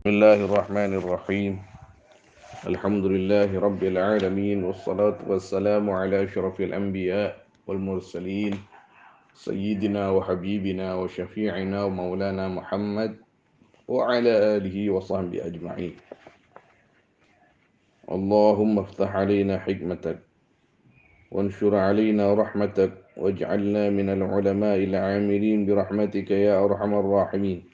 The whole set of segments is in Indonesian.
Bismillahirrahmanirrahim. Alhamdulillahi rabbil alamin wassalatu wassalamu ala asyrafil anbiya wal mursalin sayyidina wa habibina wa syafi'ina wa maulana Muhammad wa ala alihi wa sahbihi ajma'in. Allahumma iftah alaina hikmatak wanshur alaina rahmatak waj'alna minal ulama'il 'amilin bi rahmatika ya arhamar rahimin.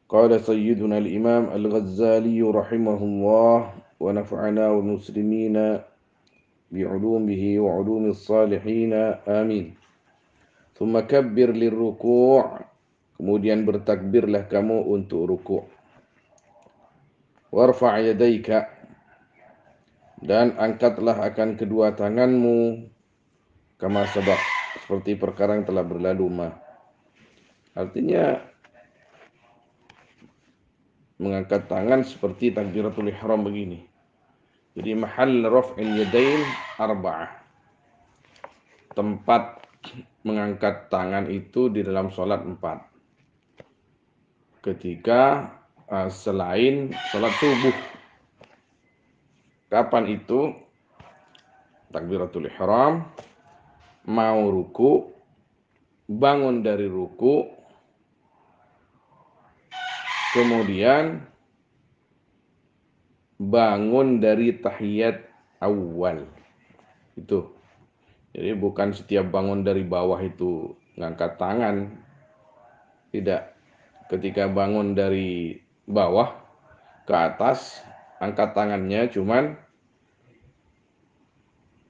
قال سيدنا الإمام الغزالي رحمه الله ونفعنا والمسلمين بعلومه وعلوم الصالحين آمين. ثم كبر للركوع, kemudian bertakbirlah kamu untuk ruku'. Warfa' yadaika, dan angkatlah akan kedua tanganmu, kama sabaq, seperti perkara yang telah berlalu ma. Artinya mengangkat tangan seperti takbiratul ihram begini. Jadi mahal raf'il yadain arba'ah. Tempat mengangkat tangan itu di dalam salat 4. Ketika selain salat subuh. Kapan itu? Takbiratul ihram, mau ruku, bangun dari ruku, kemudian bangun dari tahiyat awal. Itu. Jadi bukan setiap bangun dari bawah itu ngangkat tangan. Tidak. Ketika bangun dari bawah ke atas, angkat tangannya cuman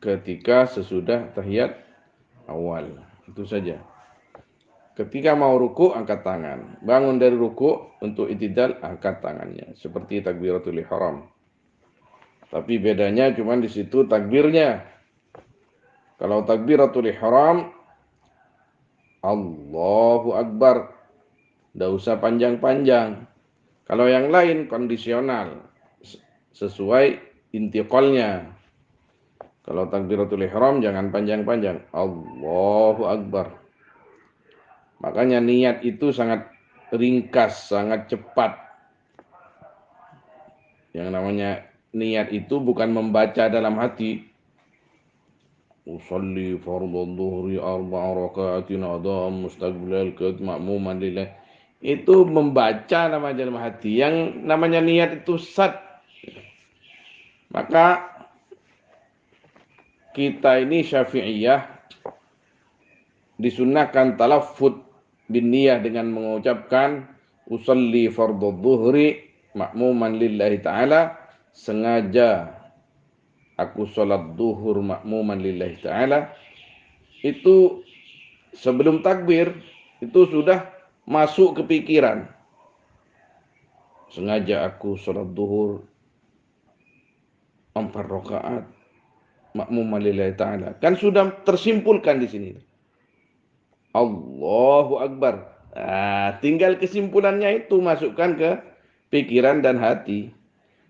ketika sesudah tahiyat awal. Itu saja. Ketika mau ruku, angkat tangan. Bangun dari ruku, untuk i'tidal, angkat tangannya. Seperti takbiratul ihram. Tapi bedanya cuma di situ takbirnya. Kalau takbiratul ihram, Allahu Akbar. Tidak usah panjang-panjang. Kalau yang lain kondisional. Sesuai intiqalnya. Kalau takbiratul ihram jangan panjang-panjang. Allahu Akbar. Makanya niat itu sangat ringkas, sangat cepat. Yang namanya niat itu bukan membaca dalam hati. Usalli fardhu dhuhri arba'a raka'atin adham mustaqbilal qiblat ma'muman lillah. Itu membaca namanya dalam hati. Yang namanya niat itu sat. Maka kita ini Syafi'iyah disunnahkan talaffuz bin niyah dengan mengucapkan usalli fardhu dhuhri ma'muman lillahi ta'ala, sengaja aku salat duhur ma'muman lillahi ta'ala. Itu sebelum takbir itu sudah masuk ke pikiran, sengaja aku salat duhur 4 rakaat ma'muman lillahi ta'ala. Kan sudah tersimpulkan di sini. Allahu Akbar. Tinggal kesimpulannya itu masukkan ke pikiran dan hati.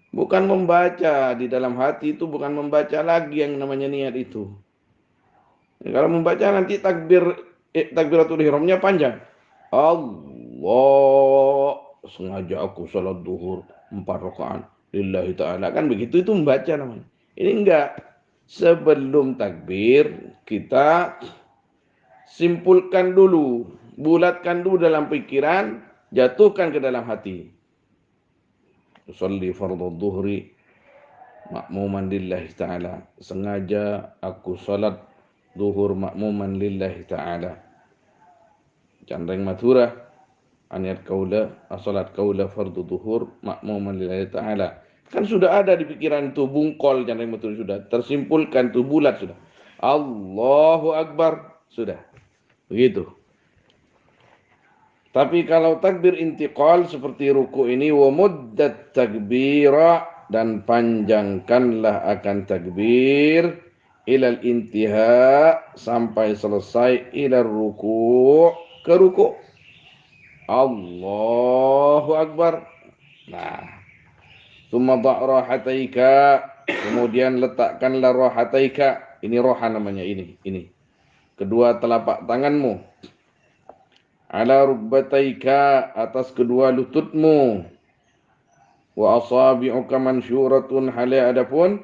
Bukan membaca di dalam hati, itu bukan membaca lagi yang namanya niat itu. Kalau membaca nanti takbiratul ihramnya panjang. Allah, sengaja aku salat duhur 4 rakaat lillahi ta'ala. Kan begitu, itu membaca namanya. Ini enggak. Sebelum takbir kita simpulkan dulu, bulatkan dulu dalam pikiran, jatuhkan ke dalam hati. Usolli fardhu dhuhri ma'muman lillahi ta'ala. Sengaja aku salat duhur ma'muman lillahi ta'ala. Candreng Mathura, aniat kaula, salat kaula fardhu duhur ma'muman lillahi ta'ala. Kan sudah ada di pikiran itu, bungkol Candreng Mathura sudah. Tersimpulkan itu, bulat sudah. Allahu Akbar, sudah. Begitu. Tapi kalau takbir intiqal seperti ruku ini, wa muddat takbira, dan panjangkanlah akan takbir ilal intiha, sampai selesai, ilal ruku, ke ruku. Allahu Akbar. Nah, summa da' rahataika, kemudian letakkanlah rahataika. Ini roha namanya, ini. Kedua telapak tanganmu. Ala rubbataika, atas kedua lututmu. Wa asabi'uka mansyuratun, hale adapun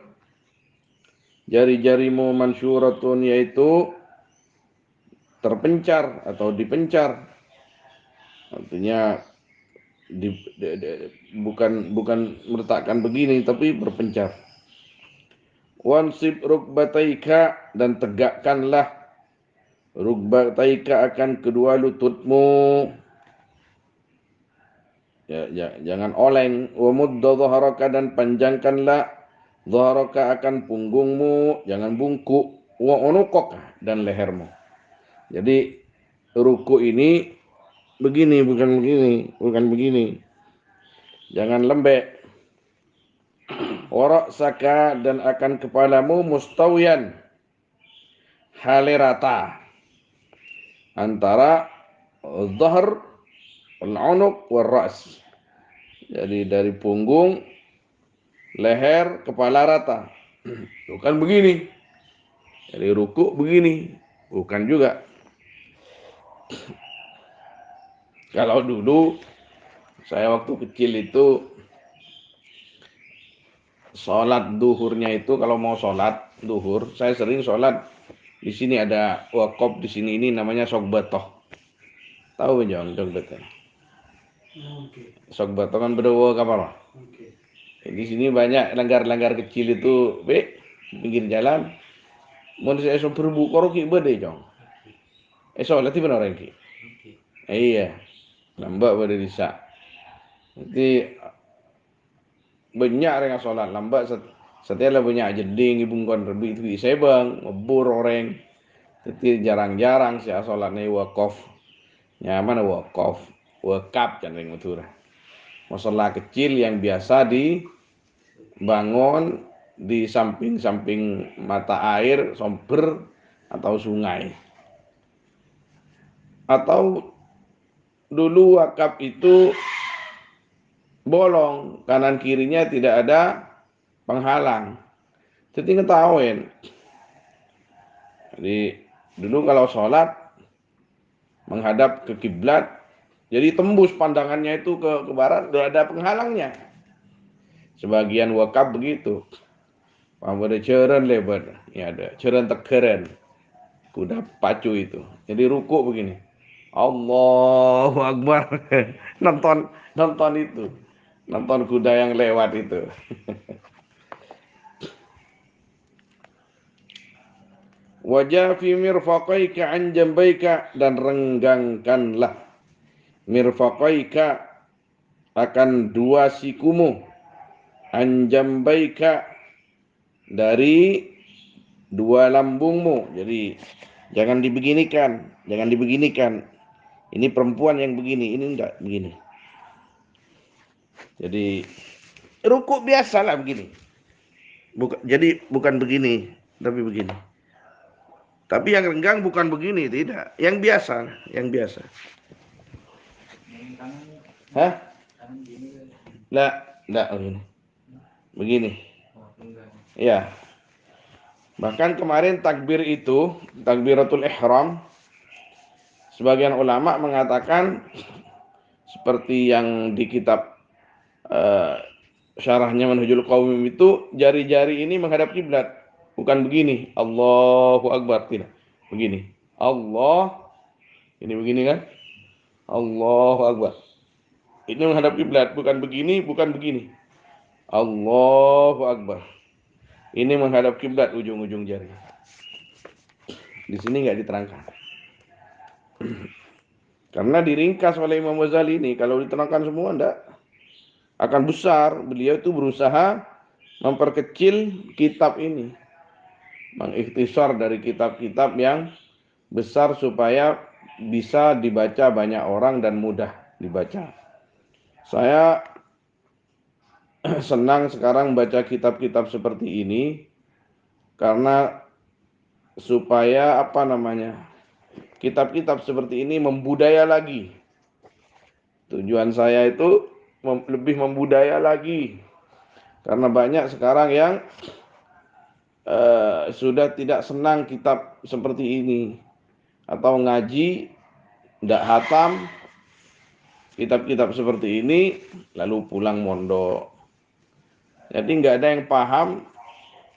jari-jarimu mansyuratun, yaitu terpencar atau dipencar. Artinya bukan meletakkan begini tapi berpencar. Wansib rukbataika, dan tegakkanlah rukbataika akan kedua lututmu. Jangan oleng. Wa mudda dhahraka, dan panjangkanlah dhahraka akan punggungmu, jangan bungkuk. Wa unuqaka, dan lehermu. Jadi ruku ini begini, bukan begini. Jangan lembek. Wa ra'saka, dan akan kepalamu mustawiyan, hale rata antara dhahr wal unuq wal ra's. Jadi dari punggung, leher, kepala rata. Bukan begini. Jadi ruku begini, bukan juga. Kalau dulu saya waktu kecil itu sholat duhurnya itu, kalau mau sholat duhur, saya sering sholat di sini ada wakaf di sini, ini namanya Sogbatoh. Tahu Jong Sogbatoh? Sogbatoh kan berdua kapal. Di sini banyak langgar-langgar kecil itu, pinggir jalan. Mau saya berbu koroki bede Jong. Sholat itu benar ki. Iya, lambat pada disa. Jadi banyak orang sholat lambat. Setelah banyak jeding ibung kon rebi itu saya bang ngebur orang. Jadi jarang-jarang saya sholatnya wakaf. Nyaman wakaf, wakaf kan ring Madura. Masalah kecil yang biasa dibangun di samping-samping mata air, sumber atau sungai. Atau dulu wakaf itu bolong, kanan kirinya tidak ada penghalang. Jadi ngetahuin. Jadi dulu kalau sholat menghadap ke kiblat, jadi tembus pandangannya itu ke barat, tidak ada penghalangnya. Sebagian wakaf begitu. Ada ceren lebar, ya ada ceren tekeren, kuda pacu itu. Jadi ruku begini. Allahu Akbar. nonton itu. Nonton kuda yang lewat itu. Wajah fi mirfaqaika an jambaika, dan renggangkanlah mirfaqaika akan dua sikumu, an jambaika dari dua lambungmu. Jadi jangan dibeginikan. Ini perempuan yang begini, ini enggak begini. Jadi rukuk biasalah begini. Jadi bukan begini, tapi begini. Tapi yang renggang bukan begini, tidak. Yang biasa. Hah? Enggak begini. Begini. Ya. Bahkan kemarin takbir itu, takbiratul ihram, sebagian ulama mengatakan seperti yang di kitab syarahnya Manhajul Qaumim itu, jari-jari ini menghadap kiblat, bukan begini. Allahu Akbar, tidak. Begini. Allah, ini begini kan? Allahu Akbar. Ini menghadap kiblat, bukan begini. Allahu Akbar. Ini menghadap kiblat ujung-ujung jari. Di sini nggak diterangkan. Karena diringkas oleh Imam Ghazali ini, kalau diterangkan semua enggak akan besar. Beliau itu berusaha memperkecil kitab ini, mengikhtisar dari kitab-kitab yang besar supaya bisa dibaca banyak orang dan mudah dibaca. Saya senang sekarang baca kitab-kitab seperti ini karena supaya kitab-kitab seperti ini membudaya lagi. Tujuan saya itu lebih membudaya lagi, karena banyak sekarang yang sudah tidak senang kitab seperti ini, atau ngaji tidak hatam kitab-kitab seperti ini lalu pulang mondok. Jadi nggak ada yang paham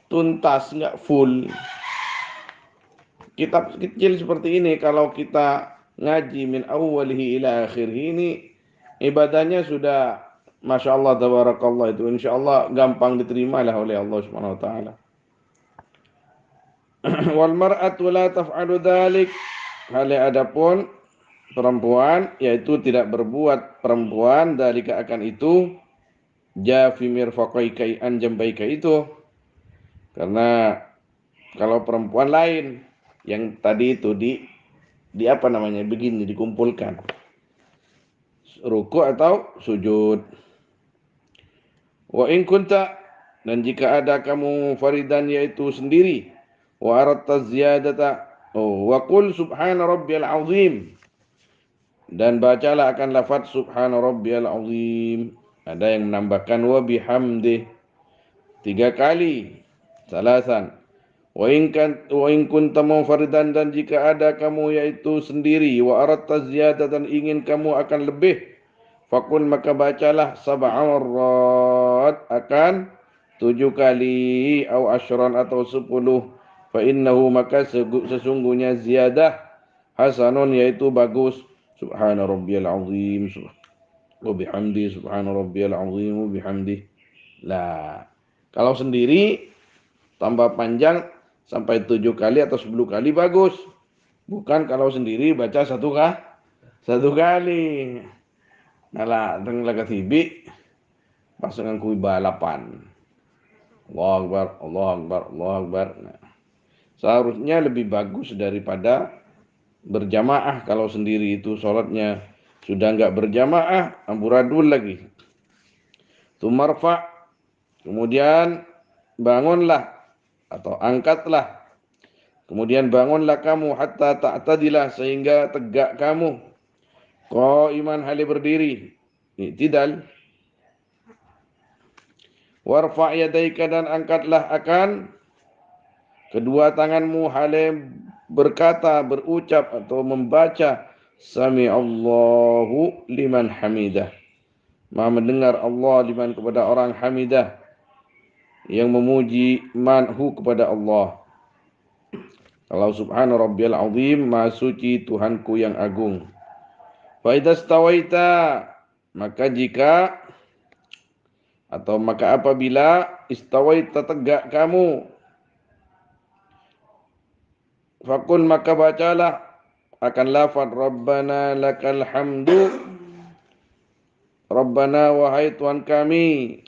tuntas, nggak full. Kitab kecil seperti ini kalau kita ngaji min awwalihi ila akhirih ini ibadahnya sudah Masya Allah tabarakallah, itu insya Allah gampang diterima lah oleh Allah Subhanahu wa taala. Wal mar'atu la taf'alu dzalik. Hal adapun perempuan yaitu tidak berbuat perempuan dalika akan itu jafi mirfaqai anjambaika itu, karena kalau perempuan lain yang tadi itu di apa namanya begini dikumpulkan ruku atau sujud. Wa in kunta, dan jika ada kamu faridan yaitu sendiri, wa aratta ziyadata, wa qul subhana rabbiyal azim, dan bacalah akan lafaz subhana rabbiyal azim. Ada yang menambahkan wa bihamdih 3 kali, salasan. Wa in kunta munfaridan, dan jika ada kamu yaitu sendiri, wa aratta ziyadatan, ingin kamu akan lebih, fakul maka bacalah sab'a marrat, akan 7 kali, au asyran atau 10. Fa innahu, maka sesungguhnya ziyadah, hasanun yaitu bagus, subhana rabbiyal azim wa bihamdi, subhana rabbiyal azim wa bihamdi. Lah, kalau sendiri tambah panjang sampai 7 kali atau 10 kali bagus. Bukan kalau sendiri baca 1 kali. Nala teng laga tibi pasangan kui balapan. Allahu Akbar, Allahu Akbar, Allahu Akbar. Nah, seharusnya lebih bagus daripada berjamaah. Kalau sendiri itu sholatnya sudah enggak berjamaah, amburadul lagi. Tumarfa, kemudian bangunlah atau angkatlah. Kemudian bangunlah kamu hatta ta'tadilah, sehingga tegak kamu. Qaiman, hali berdiri. I'tidal. Warfa' yadaika, dan angkatlah akan kedua tanganmu hale berkata, berucap atau membaca sami Allahu liman hamidah. Maha mendengar Allah liman, kepada orang hamidah, yang memuji manhu kepada Allah. Kalau subhana rabbiyal azim, maha suci Tuhanku yang agung. Fa idza stawaita, maka jika atau maka apabila istawaita, tegak kamu, fakul maka bacalah akan lafaz rabbana lakal hamdu. Rabbana, wahai Tuhan kami.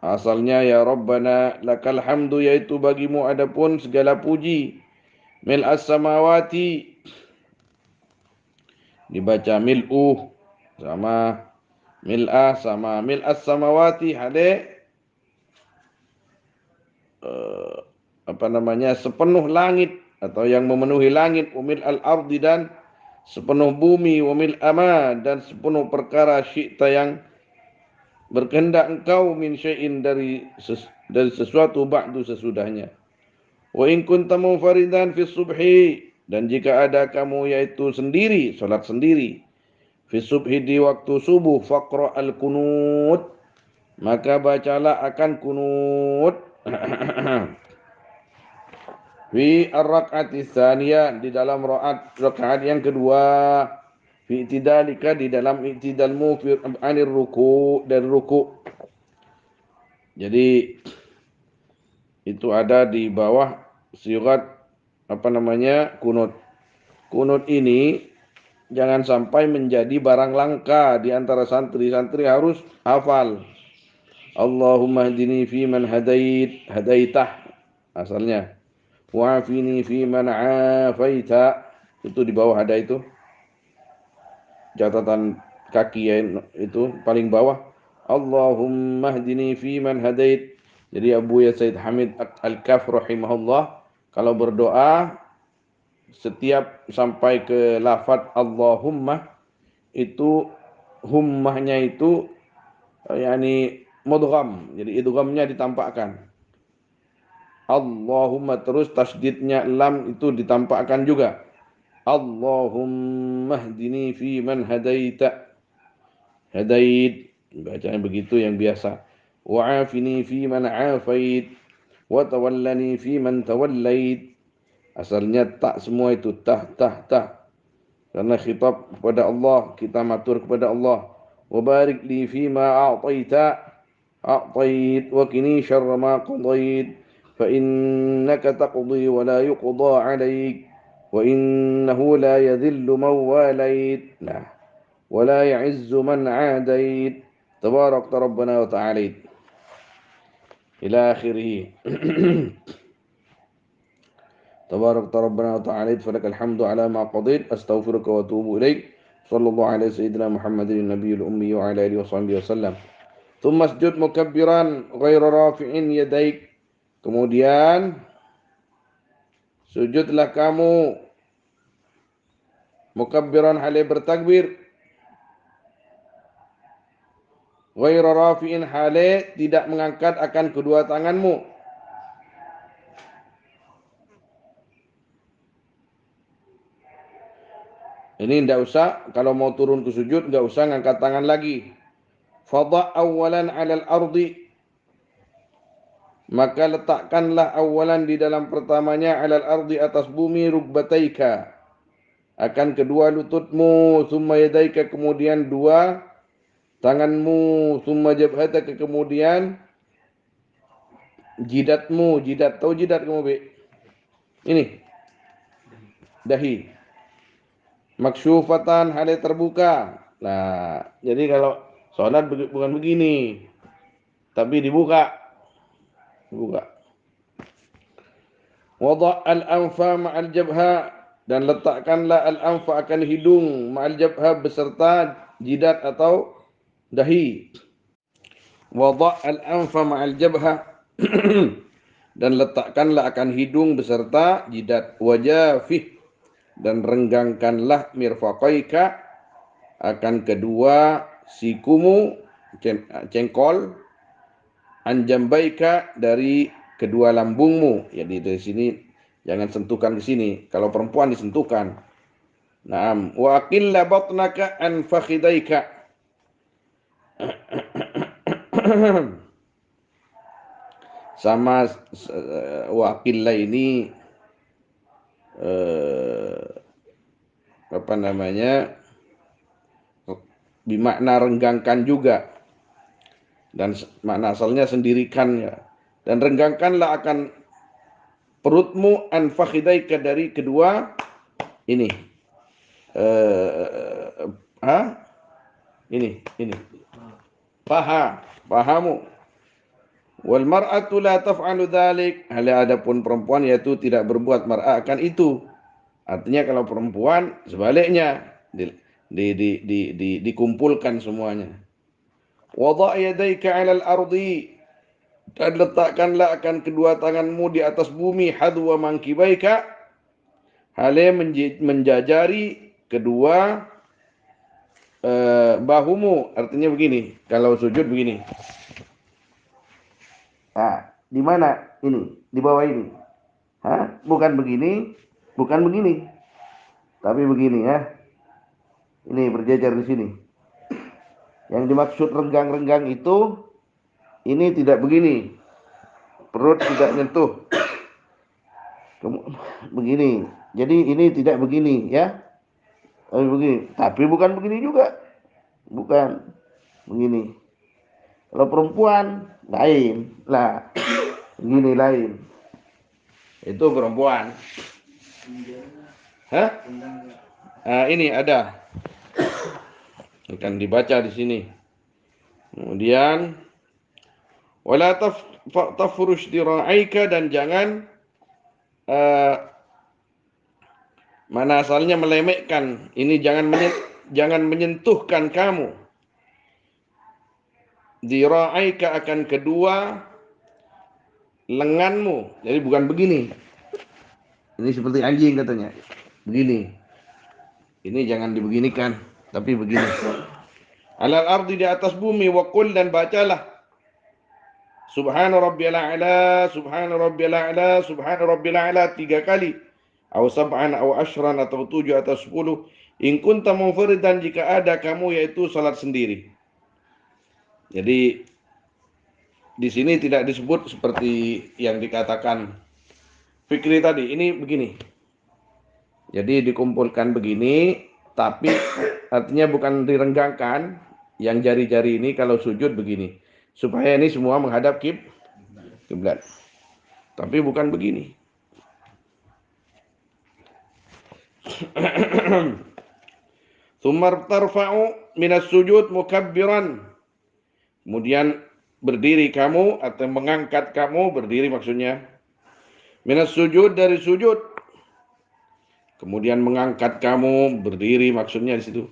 Asalnya ya Rabbana lakal hamdu, yaitu bagimu adapun segala puji. Mil as-samawati, dibaca mil'uh sama mil'ah, sama mil as-samawati hade apa namanya sepenuh langit atau yang memenuhi langit, umil al-ardi, dan sepenuh bumi, umil ama, dan sepenuh perkara syi'ta yang berkehendak engkau, min syai'in, dari sesuatu, ba'du, sesudahnya. Wa in kunta munfaridan fi subhi, dan jika ada kamu yaitu sendiri, salat sendiri, fi subhi, di waktu subuh, faqra al kunut, maka bacalah akan kunut. Fi ar-rak'ati tsaniyah, di dalam rakaat yang kedua, fi i'tidalika, di dalam i'tidalmu, fi anir ruku, dari ruku. Jadi itu ada di bawah sirat apa namanya kunut. Kunut ini jangan sampai menjadi barang langka di antara santri. Santri harus hafal. Allahumma hdini fi man hadaitah asalnya. Wa'afini fi man afaita. Itu di bawah ada itu. Catatan kaki ya, itu paling bawah. Allahumma hdini fi man hadait. Jadi Abu Ya Said Hamid Al-Kaf rahimahullah, kalau berdoa setiap sampai ke lafaz Allahumma, itu hummahnya itu yakni mudgham. Jadi idghamnya ditampakkan. Allahumma, terus tasdidnya lam itu ditampakkan juga. Allahumma hdini fi man hadaita. Hadait, bacanya begitu yang biasa. وعافني فيمن عافيت وتولني فيمن توليت. Asalnya tak semua itu tah. Karena khitab kepada Allah, kita matur kepada Allah. Wa barik li fima a'tait wa qini syarra ma qadait fa innaka taqdi wa la yuqda 'alaik wa innahu la yadhillu man walait. Nah, wa la ya'izzu man 'adait. Tabarakta rabbana wa ta'alait. Ila akhirih. تبارك ربنا وتعالى فلك الحمد على ما قضيت أستغفرك وأتوب إليك صلى الله على سيدنا محمد النبي الأمي وعلى آله وصحبه وسلم. ثم اسجد مكبرا غير رافع يديك. Kemudian sujudlah kamu mukabbiran halih bertakbir, ghairu rafi'in halih tidak mengangkat akan kedua tanganmu. Ini tidak usah, kalau mau turun ke sujud tidak usah ngangkat tangan lagi. Fadha' awalan 'alal ardi, maka letakkanlah awalan di dalam pertamanya 'alal ardi atas bumi, rukbataika akan kedua lututmu, summa yadaika kemudian dua tanganmu, summa jabhataka kemudian jidatmu. Jidat, tahu jidat kamu, Be? Ini dahi. Maksyufatan halih terbuka. Nah, jadi kalau sholat bukan begini, tapi dibuka. Wada' al-anfa ma'al jabha, dan letakkanlah al-anfa akan hidung, ma'al jabha beserta jidat atau dahi. Wada' al-anfa ma'al jabha dan letakkanlah akan hidung beserta jidat. Wajafih, dan renggangkanlah mirfaqaika akan kedua sikumu, cengkol, anjambaika dari kedua lambungmu. Jadi dari sini jangan sentuhkan ke sini. Kalau perempuan disentuhkan. Naam, wa aqilla batnaka an fakhidaika. Sama wa aqilla ini apa namanya? Bimakna renggangkan juga, dan makna asalnya sendirikan ya. Dan renggangkanlah akan perutmu an fakhidaika dari kedua ini ini pahamu. Wal mar'atu la taf'alu dzalik, adapun perempuan yaitu tidak berbuat mar'ah akan itu. Artinya kalau perempuan sebaliknya dikumpulkan semuanya. Wada' yadayka 'alal ardi, dan letakkanlah akan kedua tanganmu di atas bumi, hadwa mankibaika halih menjajari kedua bahumu. Artinya begini, kalau sujud begini. Nah, di mana ini? Di bawah ini. Bukan begini, tapi begini ya. Ini berjajar di sini. Yang dimaksud renggang-renggang itu, ini tidak begini. Perut tidak nyentuh. Begini. Jadi ini tidak begini ya. Begini. Tapi bukan begini juga. Bukan. Begini. Kalau perempuan lain. Lah. Begini lain. Itu perempuan. Ini ada. Akan dibaca di sini. Kemudian wala tafrush dira'aika, dan jangan mana asalnya melemekkan. Ini jangan menyentuhkan kamu. Dira'aika akan kedua lenganmu. Jadi bukan begini. Ini seperti anjing katanya. Begini. Ini jangan dibeginikan, tapi begini. Alal ardi, di atas bumi, wa qul, dan bacalah Subhana rabbiyal a'la, subhana rabbiyal a'la, subhana rabbiyal a'la 3 kali. Aw sab'an aw ashran, atau 7 atau 10. In kunta munfaridan, jika ada kamu yaitu salat sendiri. Jadi di sini tidak disebut seperti yang dikatakan Fikri tadi. Ini begini. Jadi dikumpulkan begini, tapi artinya bukan direnggangkan. Yang jari-jari ini kalau sujud begini. Supaya ini semua menghadap kiblat. Tapi bukan begini. Tsumma tarfa'u minas sujud mukabbiran. Kemudian berdiri kamu atau mengangkat kamu, berdiri maksudnya. Minas sujud, dari sujud. Kemudian mengangkat kamu, berdiri maksudnya di situ.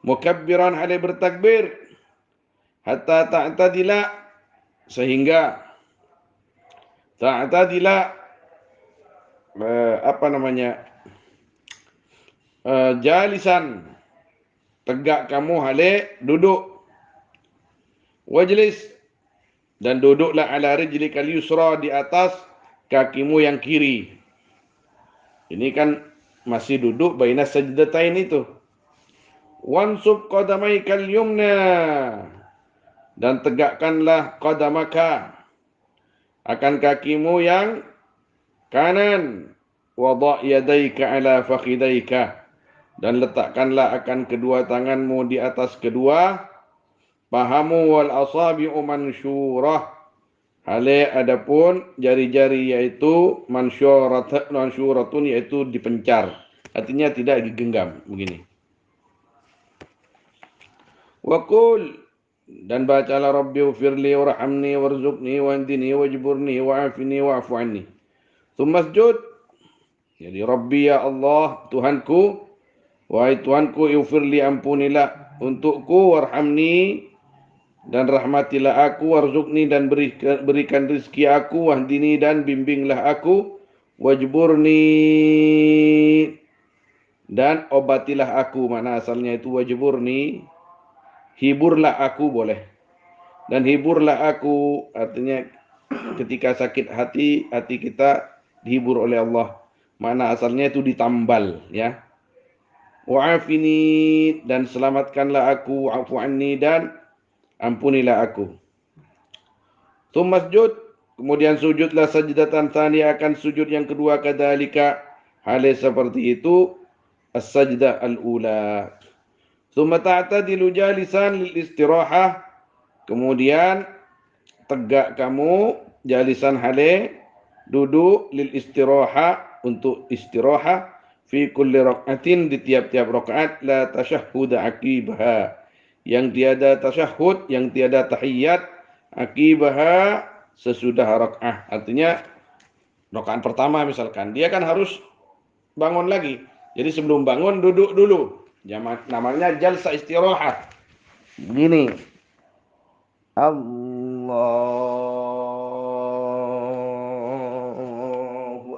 Mukabbiran, halai bertakbir. Hatta ta'tadila, sehingga ta'tadila jalisan, tegak kamu, halai duduk. Wajlis, dan duduklah ala rijlikal yusra, di atas kakimu yang kiri. Ini kan masih duduk baina sajdatain itu. Wansub qadamaikal yumna, dan tegakkanlah qadamaka, akan kakimu yang kanan. Wada' yadaika ala fakhidaika, dan letakkanlah akan kedua tanganmu di atas kedua pahamu. Wal asabi'u mansyurah, hale adapun jari-jari yaitu mansyuratun, yaitu dipencar, artinya tidak digenggam begini. Waqul, dan bacalah Rabbi ufirli warhamni warzuqni wahdini wajburni wa'afini wa'fu anni. Tsumma sujud, jadi Rabbi, ya Allah, Tuhanku, wahai Tuhanku, ufirli, ampunilah untukku, warhamni, dan rahmatilah aku, warzuqni, dan berikan rezeki aku, wahdini, dan bimbinglah aku, wajburni, dan obatilah aku. Mana asalnya itu wajburni, hiburlah aku boleh. Dan hiburlah aku artinya ketika sakit hati, hati kita dihibur oleh Allah. Mana asalnya itu ditambal, ya. Wa'afini, dan selamatkanlah aku, wa'fu anni, dan ampunilah aku. Tsumma sujud, kemudian sujudlah sajdatan tsaniyah, akan sujud yang kedua, kadzalika, hal seperti itu, as-sajdah al-ula. Tsumma ta'tadilu jalisan lil istirahah, kemudian tegak kamu jalisan hale, duduk, lil istirahah, untuk istirahat, fi kulli rak'atin, di tiap-tiap rakaat, la tasyahhud aqibah, yang tiada tasyahud, yang tiada tahiyat, aqibah, sesudah rakaat. Artinya rakaat pertama misalkan dia kan harus bangun lagi. Jadi sebelum bangun duduk dulu. Namanya jalsa istirahat. Begini. Allahu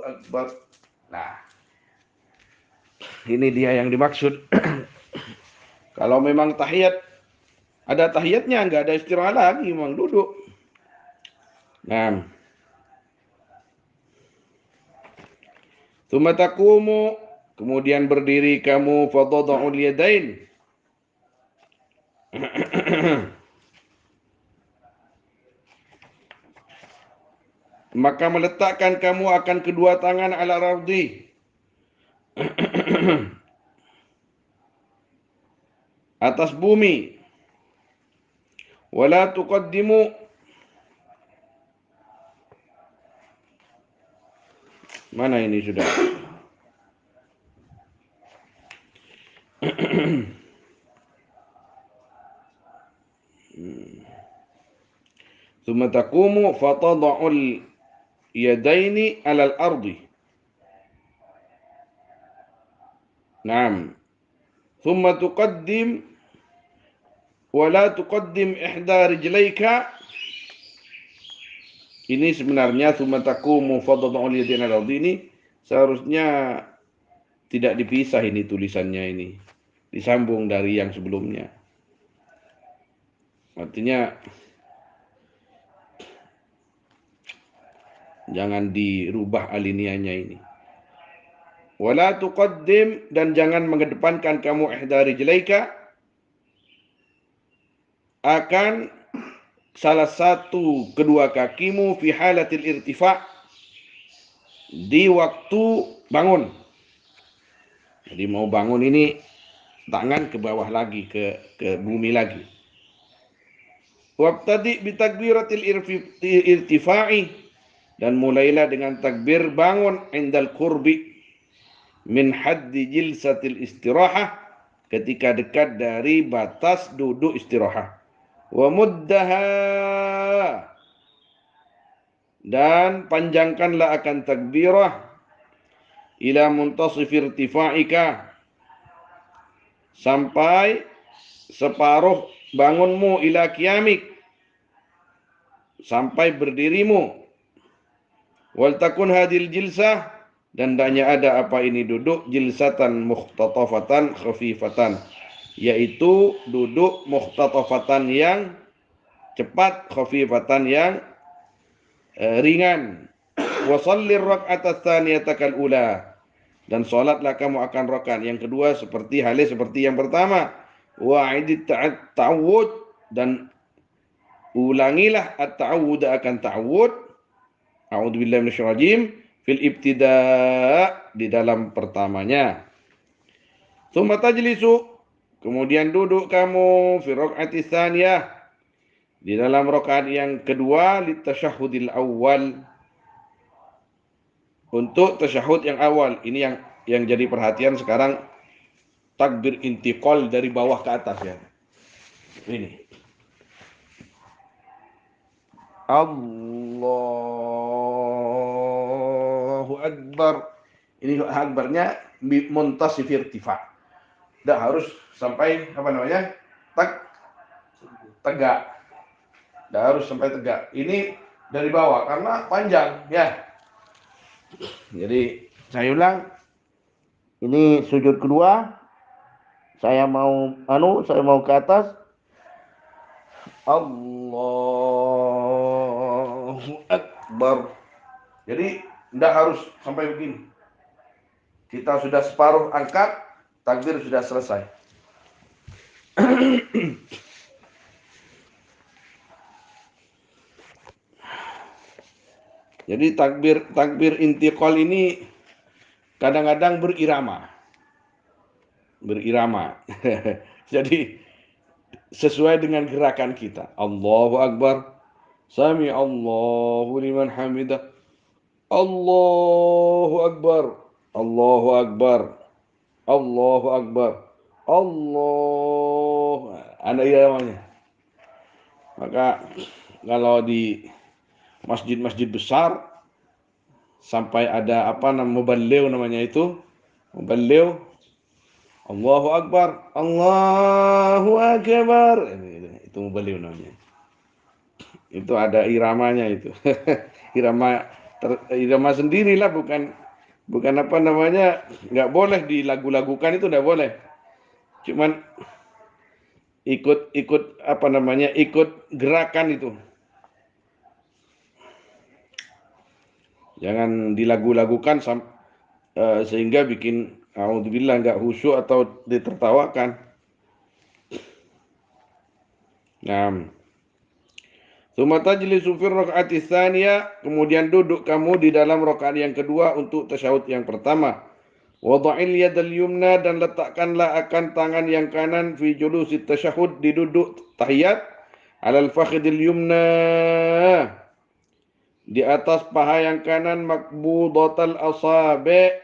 Akbar. Nah, ini dia yang dimaksud. Kalau memang tahiyat, ada tahiyatnya, enggak ada istirahat lagi, memang duduk. Nah, tsumma taqumu, kemudian berdiri kamu, fatada'ul yadain, maka meletakkan kamu akan kedua tangan ala ardi, atas bumi. Wala tuqaddimu, mana ini sudah? Tsumma taqumu fatada'ul yadaini alal ardi. Naam. Tsumma tuqaddim wala tuqaddim ihda rijlaika. Ini sebenarnya tsumma taqumu fatada'ul yadaini alal ardi ini seharusnya tidak dipisah, ini tulisannya ini. Disambung dari yang sebelumnya. Artinya jangan dirubah alinianya ini. Wala tuqaddim, dan jangan mengedepankan kamu ihda rijlaika, akan salah satu kedua kakimu fi halatil irtifa, di waktu bangun. Jadi mau bangun ini tangan ke bawah lagi, ke bumi lagi. Wabtadi bi takbiratil irtifa'i, dan mulailah dengan takbir bangun indal qurbi min haddi jilsatil istirahah, ketika dekat dari batas duduk istirahat. Wa muddaha, dan panjangkanlah akan takbirah ila muntasif irtifa'ika, sampai separuh bangunmu, ila qiyamik, sampai berdirimu. Wal takun hadil jilsah, dan hendaknya ada apa ini duduk, jilsatan mukhtatafatan khafifatan, yaitu duduk mukhtatafatan yang cepat, khafifatan yang ringan. Wa shallir rak'ata tsaniyata kal ula, dan salatlah kamu akan rakaat yang kedua seperti halnya seperti yang pertama. Wa idit ta'awud, dan ulangilah at-ta'awud akan ta'awud, a'udzubillahi minasyaitonir rajim, fil ibtida', di dalam pertamanya. Tsumma tajlisu, kemudian duduk kamu, fi raq'ati tsaniyah, di dalam rakaat yang kedua, litasyahhudil awal, untuk tasyahud yang awal. Ini yang jadi perhatian sekarang, takbir intiqal dari bawah ke atas ya. Ini Allahu Akbar. Ini akbarnya muntasif irtifa. Tidak harus sampai apa namanya? Tegak. Tidak harus sampai tegak. Ini dari bawah karena panjang ya. Jadi saya ulang. Ini sujud kedua. Saya mau ke atas. Allahu Akbar. Jadi tidak harus sampai begini. Kita sudah separuh angkat, takbir sudah selesai. Jadi takbir intiqal ini kadang-kadang berirama. Jadi sesuai dengan gerakan kita. Allahu Akbar. Sami Allahu liman hamidah. Allahu Akbar. Allahu Akbar. Allahu Akbar. Allah. Ada iramanya. Maka kalau di masjid-masjid besar sampai ada muballigh namanya itu. Muballigh. Allahu Akbar. Allahu Akbar. Itu muballigh namanya. Itu ada iramanya itu. irama sendirilah, bukan nggak boleh dilagu-lagukan, itu nggak boleh. Cuman ikut gerakan itu. Jangan dilagu-lagukan sehingga bikin a'udzubillah nggak khusyuk atau ditertawakan. Nah, tsumma tajlisu fi rakaati tsaniyah, kemudian duduk kamu di dalam rakaat yang kedua untuk tasyahud yang pertama. Wada'il yadal yumna, dan letakkanlah akan tangan yang kanan fi julusit tasyahud, di duduk tahiyat, alal fakhidil yumna, di atas paha yang kanan, makbudatal asabi',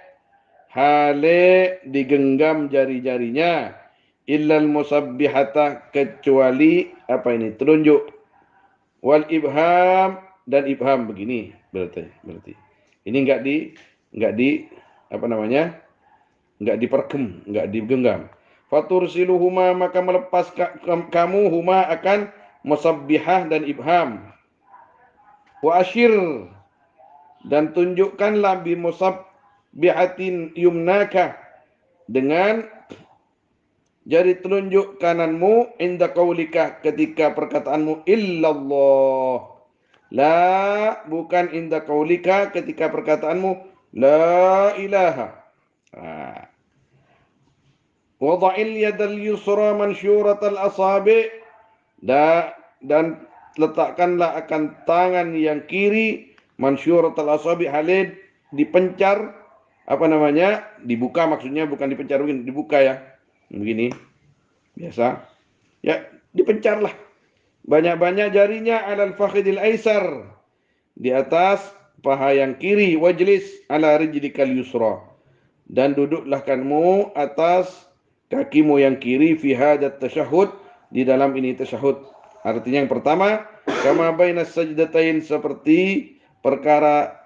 hale digenggam jari-jarinya, illal musabbihata, kecuali telunjuk, wal ibham, dan ibham begini berarti ini enggak diperkem, enggak digenggam. Fatursiluhuma, maka melepas kamu huma akan musabbihah dan ibham. Wa asyir, dan tunjukkanlah bi musabbihatin yumnaka, dengan jari telunjuk kananmu, inda qaulika, ketika perkataanmu illallah. La, bukan inda qaulika, ketika perkataanmu la ilaha. Wada'il yadal yusra mansyuratal asabi', dan letakkanlah akan tangan yang kiri mansyuratul asabi halid dipencar, apa namanya, dibuka, maksudnya bukan dipencar begini, dibuka ya, begini biasa ya, dipencarlah banyak-banyak jarinya alal fakhidil aisar, di atas paha yang kiri, wajlis ala rijlikal yusra, dan duduklah kamu atas kakimu yang kiri, fi hadat tasyahud, di dalam ini tasyahud. Artinya yang pertama, kama bainas sajdatain, seperti perkara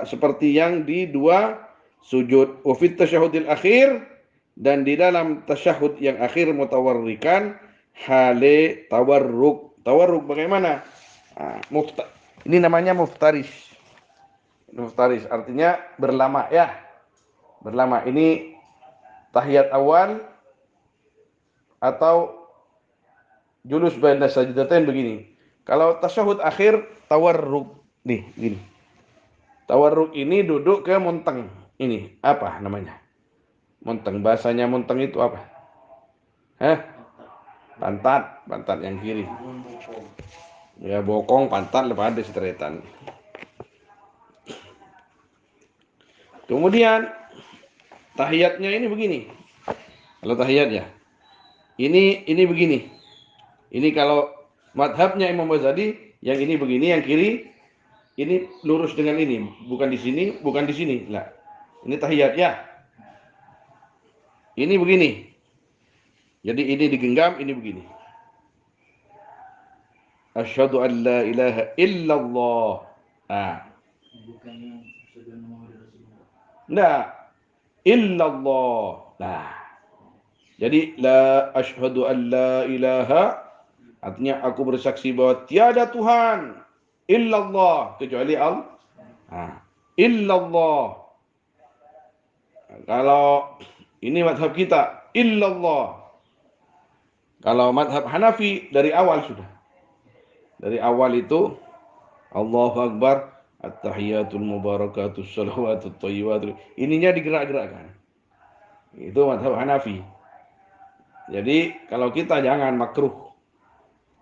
seperti yang di dua sujud. Wa fit tasyahudil akhir, dan di dalam tasyahud yang akhir, mutawarrikan hale tawarruk. Tawarruk bagaimana? Ini namanya muftaris. Muftaris artinya berlama ya. Berlama. Ini tahiyat awal atau julus baina sajdatain begini. Kalau tasyahud akhir tawarruk nih gini. Tawarruk ini duduk ke monteng. Ini apa namanya? Monteng, bahasanya monteng itu apa? Pantat, pantat yang kiri. Ya bokong, pantat, lepas ada seteretan. Kemudian tahiyatnya ini begini. Kalau tahiyatnya ini begini. Ini kalau madhabnya Imam Ghazali, yang ini begini, yang kiri ini lurus dengan ini, bukan di sini, bukan di sini. Lah, ini tahiyat ya. Ini begini. Jadi ini digenggam, ini begini. Asyhadu an la ilaha illallah. Ah. Nah, illallah. Nah. Jadi la asyhadu an la ilaha, artinya aku bersaksi bahwa tiada Tuhan illallah kecuali Allah. Illallah. Kalau ini madhab kita illallah. Kalau madhab Hanafi dari awal sudah. Dari awal itu Allahu Akbar, at-tahiyatul mubarakatus salawatut thayyibatul. Ininya digerak-gerakkan. Itu madhab Hanafi. Jadi kalau kita jangan makruh.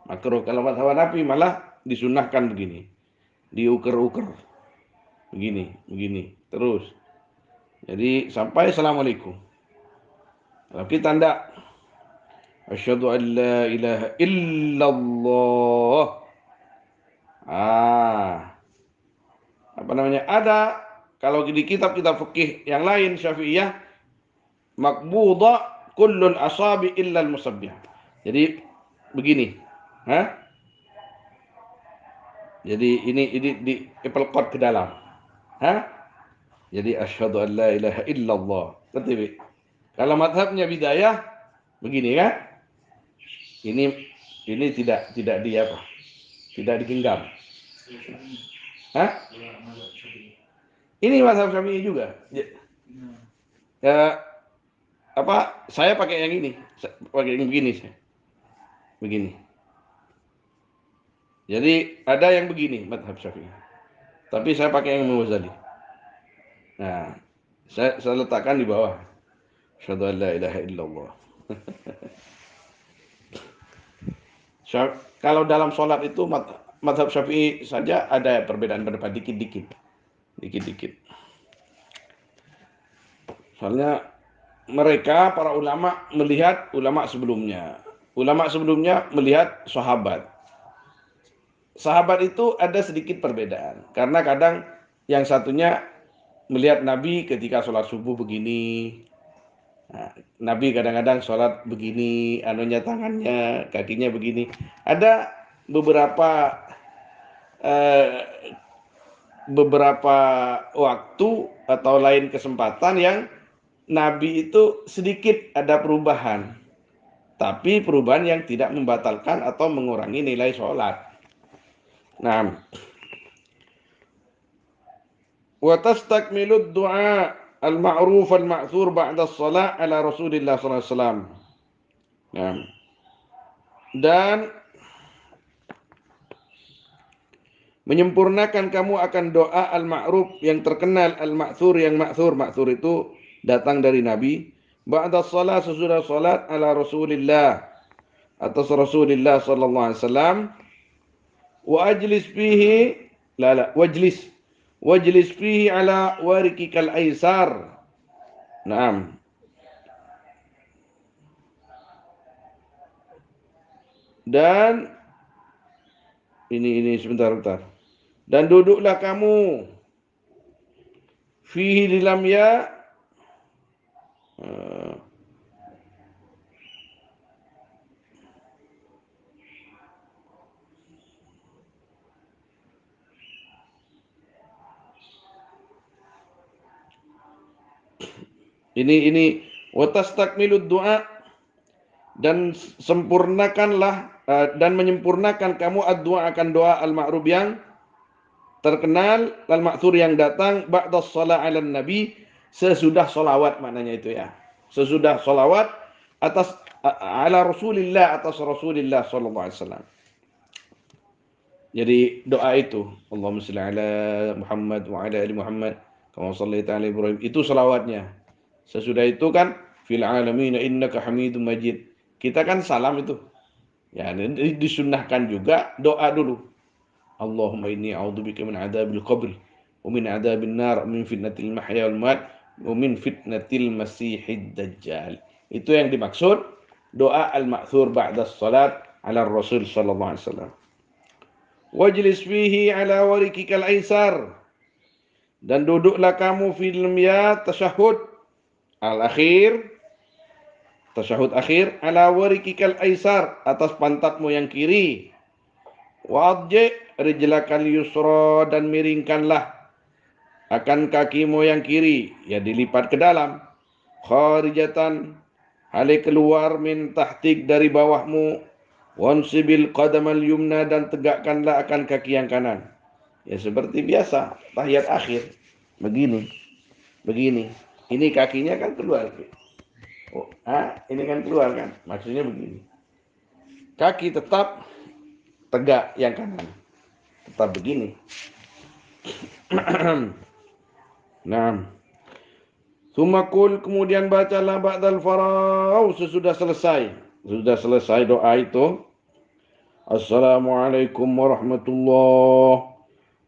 Makruh. Kalau madhab Hanafi malah disunahkan begini. Diuker-uker. Begini, begini. Terus. Jadi sampai assalamualaikum. Kalau kita tidak, asyhadu an la ilaha illallah. Apa namanya? Ada kalau di kitab-kitab fikih yang lain Syafi'iyah, maqbudha kullul asabi illa al-musabbih. Jadi begini. Jadi ini di apple cord ke dalam. Jadi asyhadu an la ilaha illallah. Ngerti? Kalau madhabnya bidayah begini kan? Ini tidak di apa? Tidak digenggam. Ini madhab Syafi'i juga. Saya pakai yang ini, pakai yang begini saya. Begini. Jadi ada yang begini madhab Syafi'i. Tapi saya pakai yang Imam Ghazali. Nah, saya letakkan di bawah. Asyhadu an la ilaha illallah. Kalau dalam sholat itu madhab Syafi'i saja ada perbedaan pendapat dikit-dikit. Soalnya mereka para ulama melihat ulama sebelumnya. Ulama sebelumnya melihat sahabat. Sahabat itu ada sedikit perbedaan. Karena kadang yang satunya melihat Nabi ketika sholat subuh begini. Nah, Nabi kadang-kadang sholat begini, anunya tangannya, kakinya begini. Ada beberapa waktu atau lain kesempatan yang Nabi itu sedikit ada perubahan. Tapi perubahan yang tidak membatalkan atau mengurangi nilai sholat. Nah, wa tastakmilu du'a al-ma'ruf al-ma'thur ba'da shalah ala Rasulillah sallallahu alaihi wasallam. Nah, dan menyempurnakan kamu akan doa al-ma'ruf yang terkenal, al-ma'thur yang ma'thur. Ma'thur itu datang dari Nabi. Ba'da shalah, sesudah salat ala Rasulillah, atas Rasulillah sallallahu alaihi wasallam. Wa ajlis fihi wajlis fihi ala warikikal aisar. Naam. Dan ini sebentar. Dan duduklah kamu fihi di dalam ya ini watas takmilud doa, dan sempurnakanlah dan menyempurnakan kamu ad-doa akan doa al-ma'ruf yang terkenal, al-ma'thur yang datang ba'da shalah 'alan nabi, sesudah solawat, maknanya itu ya. Sesudah solawat atas ala Rasulillah, atas Rasulillah sallallahu alaihi wasallam. Jadi doa itu, Allahumma shalli ala Muhammad wa ala ali Muhammad kama shallaita ala Ibrahim, itu selawatnya. Sesudah itu kan fil alamin innaka Hamidum Majid. Kita kan salam itu. Ya, disunnahkan juga doa dulu. Allahumma inni a'udzubika min adzabil qabr wa min adzabin nar wa min fitnatil mahya wal mamat wa min fitnatil masiihid dajjal. Itu yang dimaksud doa al-ma'thur ba'da salat ala Rasul sallallahu alaihi wasallam. Wajlis fihi ala warikikal aisar, dan duduklah kamu film ya tasyahud al-akhir, tasyahud akhir, ala warikikal aisar, atas pantatmu yang kiri. Wadji rijlakal yusra, dan miringkanlah akan kakimu yang kiri, ya dilipat ke dalam. Kharijatan, hale keluar, min tahtik, dari bawahmu. Wansibil qadamal yumna, dan tegakkanlah akan kaki yang kanan. Ya seperti biasa tahiyat akhir. Begini. Ini kakinya kan keluar. Ini kan keluar kan. Maksudnya begini. Kaki tetap tegak yang kanan. Tetap begini. Nah. Sumakul, kemudian bacalah ba'dal farau, sesudah selesai doa itu. Assalamualaikum warahmatullahi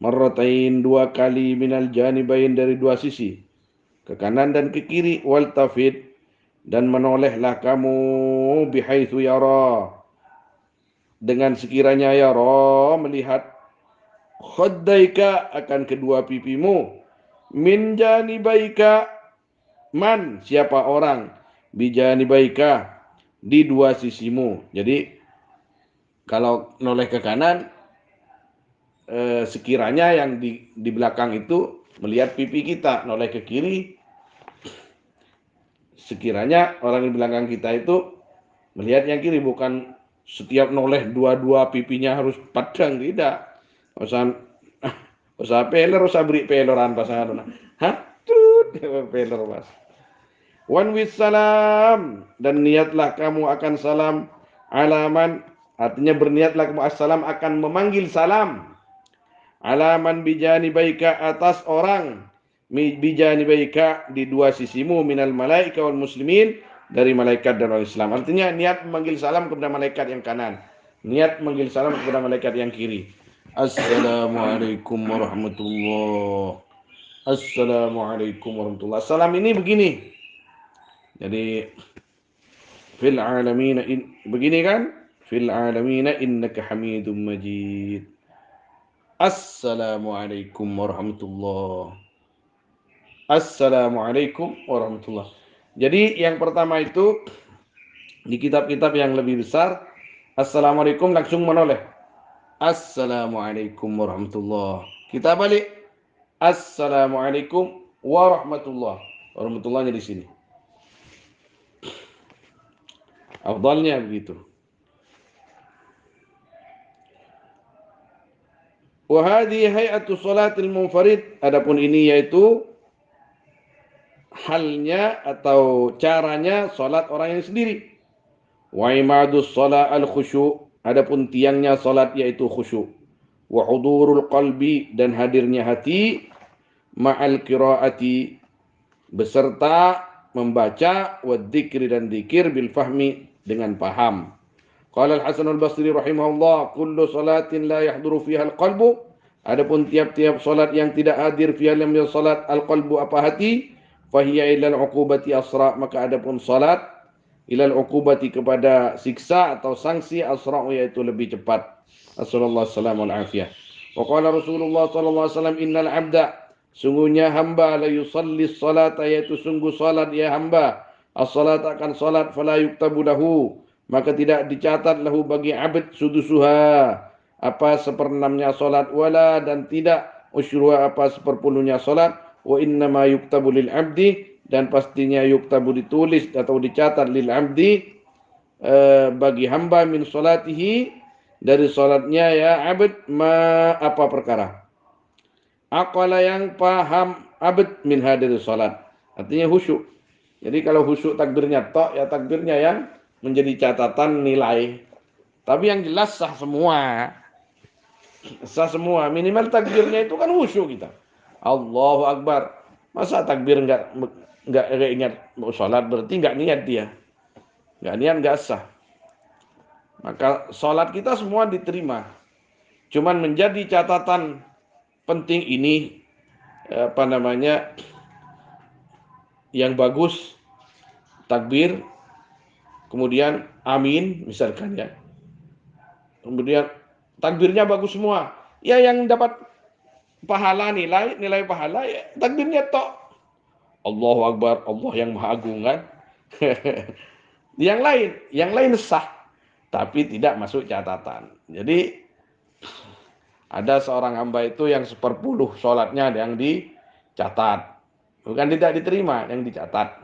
marratain, 2 kali, minal janibain, dari 2 sisi, ke kanan dan ke kiri. Waltafid, dan menolehlah kamu, bihaitsu yara, dengan sekiranya yara, melihat, khaddaika, akan kedua pipimu, min janibaika, man, siapa orang, bijanibaika, di 2 sisimu. Jadi kalau noleh ke kanan, sekiranya yang di belakang itu melihat pipi kita. Noleh ke kiri, sekiranya orang di belakang kita itu melihat yang kiri. Bukan setiap noleh dua-dua pipinya harus padang, tidak. Usah peler, usah beri peleran pasangan. Peler pas. Wan wis salam, dan niatlah kamu akan salam, alaman, artinya berniatlah kamu assalam, akan memanggil salam, alaman bijanibaika, atas orang, bijanibaika, di 2 sisimu, minal malaika wal muslimin, dari malaikat dan orang Islam. Artinya niat memanggil salam kepada malaikat yang kanan, niat memanggil salam kepada malaikat yang kiri. Assalamualaikum warahmatullahi. Assalamualaikum warahmatullahi. Salam ini begini. Jadi fil alamin, begini kan? Fil alamin innaka Hamidum Majid. Assalamualaikum warahmatullahi. Assalamualaikum warahmatullahi. Jadi yang pertama itu di kitab-kitab yang lebih besar, assalamualaikum langsung menoleh. Assalamualaikum warahmatullahi. Kita balik. Assalamualaikum warahmatullahi. Warahmatullahnya di sini. Afdalnya begitu. Wa hadhihi hay'atu salatil munfarid, adapun ini yaitu halnya atau caranya salat orang yang sendiri. Wa imadus shalah al khusyu', adapun tiangnya salat yaitu khusyuk. Wa hudurul qalbi, dan hadirnya hati, ma'al qiraati, beserta membaca, wa dzikri, dan dzikir, bil fahmi, dengan paham. Qala Al-Hasan Al-Basri rahimahullah, kullu salatin la yahduru fiha al-qalbu. Adapun tiap-tiap salat yang tidak hadir fiha lam salat al-qalbu apa hati, fahiya ila al-uqubati asra, maka adapun salat ila al-uqubati kepada siksa atau sanksi asra yaitu lebih cepat. Assallallahu alaihi wasallam. Wa qala Rasulullah sallallahu alaihi wasallam, innal 'abda, sungguhnya hamba, la yusalli salata, yaitu sungguh salat ya hamba, as-salat akan salat, fala yuktabu lahu, maka tidak dicatat lahu bagi abd sudusuha, apa seperenamnya salat, wala, dan tidak usyruha, apa seperpuluhnya salat, wa inna ma yuktabu lil abdi, dan pastinya yuktabu ditulis atau dicatat lil abdi bagi hamba min salatihi dari salatnya ya abd, ma apa perkara aqala yang paham abd min hadiri salat, artinya khusyuk. Jadi kalau khusyuk takbirnya tok, ya takbirnya yang menjadi catatan nilai. Tapi yang jelas sah semua. Sah semua. Minimal takbirnya itu kan khusyuk kita. Allahu Akbar. Masa takbir enggak ingat mau sholat, berarti enggak niat dia. Enggak niat, enggak sah. Maka sholat kita semua diterima. Cuman menjadi catatan penting ini, yang bagus takbir, kemudian amin misalkan ya. Kemudian takbirnya bagus semua. Ya yang dapat pahala, nilai pahala ya takbirnya tok. Allahu Akbar, Allah yang Maha Agung kan. yang lain sah tapi tidak masuk catatan. Jadi ada seorang hamba itu yang 1/10 sholatnya yang dicatat. Bukan tidak diterima, yang dicatat.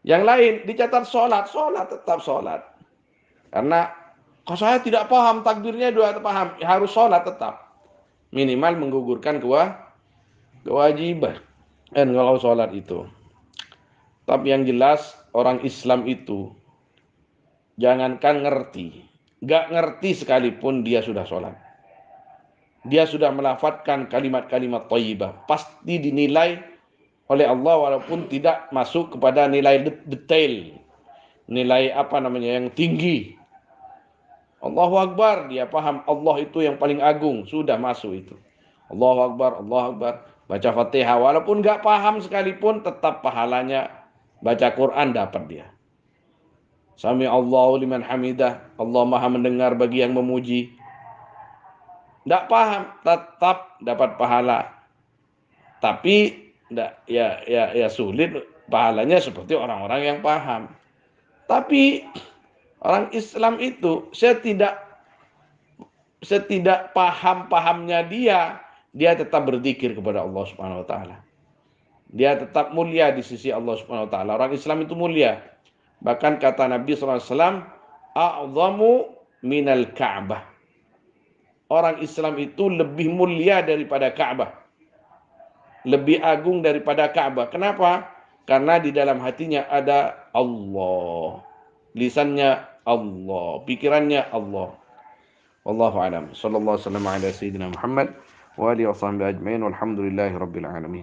Yang lain dicatat sholat tetap sholat. Karena kalau saya tidak paham takbirnya, dua paham, harus sholat tetap. Minimal menggugurkan kewajiban. Dan kalau sholat itu. Tapi yang jelas orang Islam itu jangankan ngerti, gak ngerti sekalipun dia sudah sholat. Dia sudah melafadzkan kalimat-kalimat thayyibah, pasti dinilai oleh Allah walaupun tidak masuk kepada nilai detail, nilai yang tinggi. Allahu Akbar, dia paham Allah itu yang paling agung, sudah masuk itu. Allahu Akbar, Allahu Akbar, baca Fatihah walaupun nggak paham sekalipun tetap pahalanya baca Quran dapat dia. Sami Allahu liman hamidah, Allah Maha mendengar bagi yang memuji. Nggak paham tetap dapat pahala. Tapi ya sulit pahalanya seperti orang-orang yang paham. Tapi orang Islam itu setidak paham-pahamnya dia tetap berzikir kepada Allah Subhanahu wa taala. Dia tetap mulia di sisi Allah Subhanahu wa taala. Orang Islam itu mulia. Bahkan kata Nabi sallallahu alaihi wasallam, "A'zamu minal Ka'bah." Orang Islam itu lebih mulia daripada Ka'bah. Lebih agung daripada Ka'bah. Kenapa? Karena di dalam hatinya ada Allah. Lisannya Allah, pikirannya Allah. Wallahu a'lam. Sallallahu alaihi wasallam ala sayyidina Muhammad wa alihi wa sahbihi ajma'in. Walhamdulillahi rabbil alamin.